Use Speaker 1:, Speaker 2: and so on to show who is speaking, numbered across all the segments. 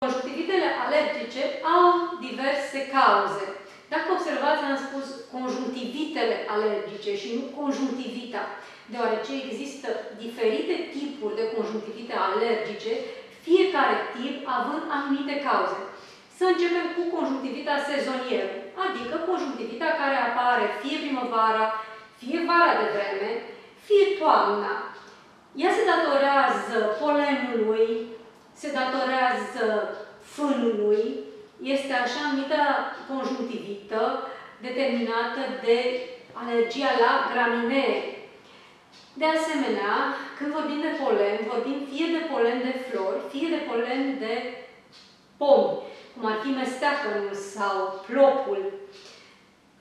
Speaker 1: Conjunctivitele alergice au diverse cauze. Dacă observați, am spus conjunctivitele alergice și nu conjunctivita, deoarece există diferite tipuri de conjunctivite alergice, fiecare tip având anumite cauze. Să începem cu conjunctivita sezonieră, adică conjunctivita care apare fie primăvara, fie vara de vreme, fie toamna. Ea se datorează polenului, se datorează fânului, este așa numită conjunctivită determinată de alergia la graminee. De asemenea, când vorbim de polen, vorbim fie de polen de flori, fie de polen de pomi, cum ar fi mesteacănul sau plopul.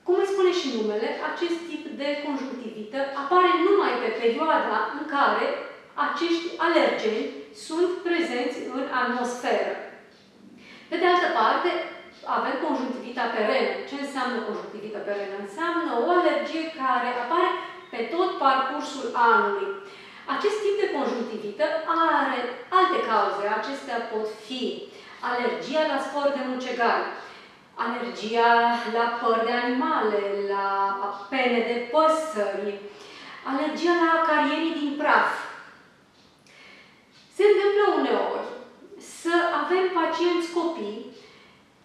Speaker 1: Cum îi spune și numele, acest tip de conjunctivită apare numai pe perioada în care acești alergeni sunt prezenți în atmosferă. Pe de altă parte, avem conjunctivita perenă. Ce înseamnă conjunctivita perenă? Înseamnă o alergie care apare pe tot parcursul anului. Acest tip de conjunctivită are alte cauze. Acestea pot fi alergia la spor de mucegari, alergia la păr de animale, la pene de păsări, alergia la carierii din praf. Se întâmplă uneori să avem pacienți copii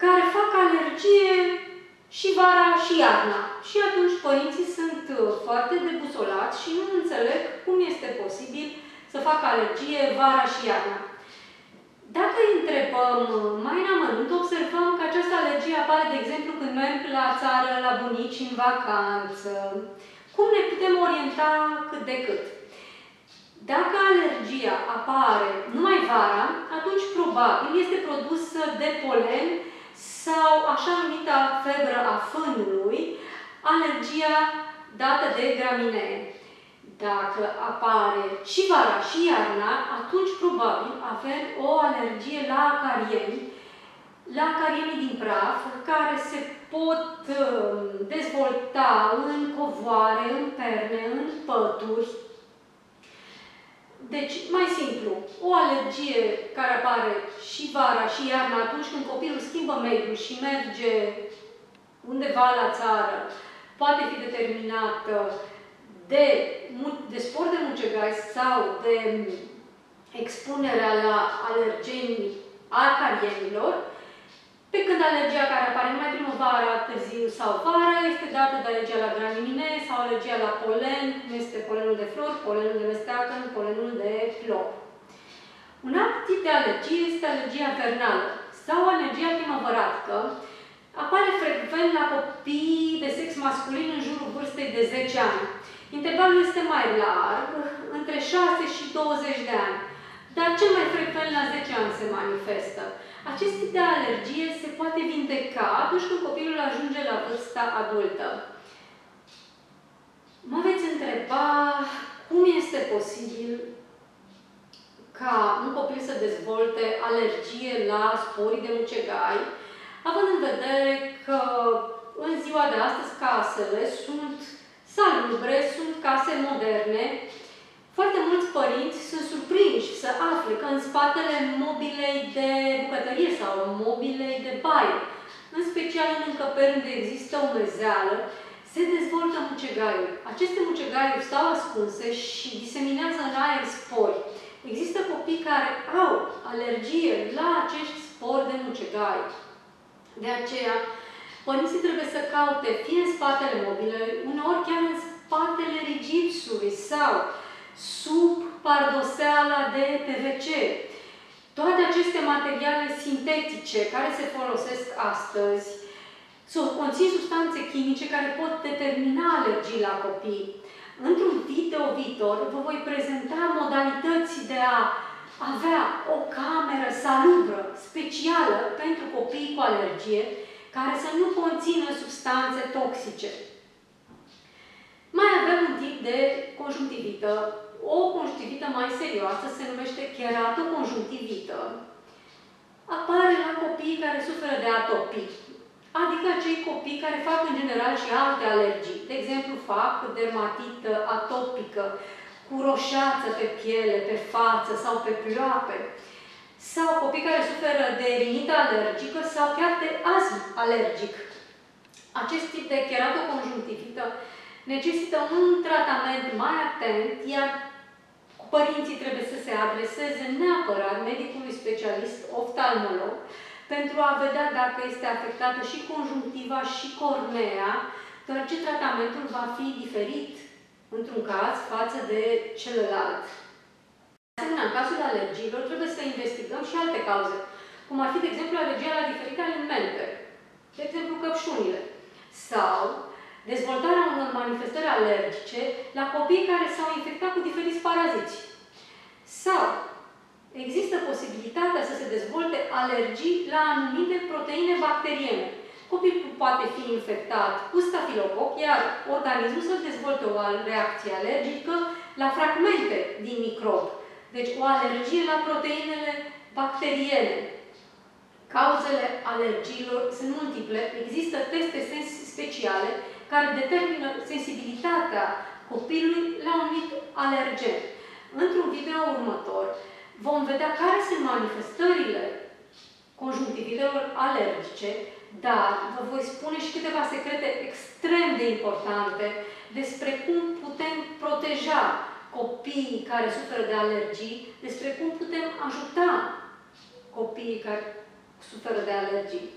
Speaker 1: care fac alergie și vara și iarna. Și atunci părinții sunt foarte debusolați și nu înțeleg cum este posibil să facă alergie vara și iarna. Dacă îi întrebăm mai în amănunt, observăm că această alergie apare, de exemplu, când merg la țară, la bunici, în vacanță. Cum ne putem orienta cât de cât? Dacă alergia apare numai vara, atunci probabil este produsă de polen sau așa numita febră a fânului, alergia dată de graminee. Dacă apare și vara și iarna, atunci probabil avem o alergie la acarieni din praf, care se pot dezvolta în covoare, în perne, în pături. Deci, mai simplu, o alergie care apare și vara și iarna atunci când copilul schimbă mediul și merge undeva la țară, poate fi determinată de spor de mucegari sau de expunerea la alergeni acarienilor, pe când alergia care apare numai primăvara, târziu sau vara este dată de alergia la graminee sau alergia la polen, cum este polenul de flori, polenul de mesteacăn, polenul de plop. Un alt tip de alergie este alergia vernală sau alergia primăvăratică. Apare frecvent la copii de sex masculin în jurul vârstei de 10 ani. Intervalul este mai larg, între 6 și 20 de ani, dar cel mai frecvent la 10 ani se manifestă. Acest tip de alergie se poate vindeca atunci când copilul ajunge la vârsta adultă. Mă veți întreba cum este posibil ca un copil să dezvolte alergie la sporii de mucegari, având în vedere că în ziua de astăzi casele sunt salubre, sunt case moderne. Foarte mulți părinți sunt surprinși să afle că în spatele mobilei de bucătărie sau mobilei de baie, în special în încăperi unde există umezeală, se dezvoltă mucegaiuri. Aceste mucegaiuri stau ascunse și diseminează în aer spori. Există copii care au alergie la acești spori de mucegari. De aceea, părinții trebuie să caute fie în spatele mobilei, uneori chiar în spatele rigipsului sau sub pardoseala de PVC. Toate aceste materiale sintetice care se folosesc astăzi conțin substanțe chimice care pot determina alergii la copii. Într-un video viitor vă voi prezenta modalități de a avea o cameră salubră specială pentru copii cu alergie, care să nu conțină substanțe toxice. Mai avem un tip de conjunctivită. O conjunctivită mai serioasă se numește cheratoconjunctivită. Apare la copiii care suferă de atopii, adică acei copii care fac în general și alte alergii. De exemplu, fac dermatită atopică, cu roșeață pe piele, pe față sau pe plioape. sau copii care suferă de rinită alergică sau chiar de astm alergic. Acest tip de keratoconjunctivită necesită un tratament mai atent, iar părinții trebuie să se adreseze neapărat medicului specialist oftalmolog pentru a vedea dacă este afectată și conjunctiva și cornea, deoarece tratamentul va fi diferit într-un caz față de celălalt. De asemenea, în cazul alergiilor trebuie să investigăm și alte cauze, cum ar fi, de exemplu, alergia la diferite alimente, de exemplu căpșunile, sau dezvoltarea unor manifestări alergice la copii care s-au infectat cu diferiți paraziți. Sau există posibilitatea să se dezvolte alergii la anumite proteine bacteriene. Copilul poate fi infectat cu stafilococ, iar organismul să dezvolte o reacție alergică la fragmente din microb. Deci o alergie la proteinele bacteriene. Cauzele alergiilor sunt multiple. Există teste speciale care determină sensibilitatea copilului la un anumit alergen. Într-un video următor vom vedea care sunt manifestările conjunctivilelor alergice, dar vă voi spune și câteva secrete extrem de importante despre cum putem proteja copiii care suferă de alergii, despre cum putem ajuta copiii care suferă de alergii.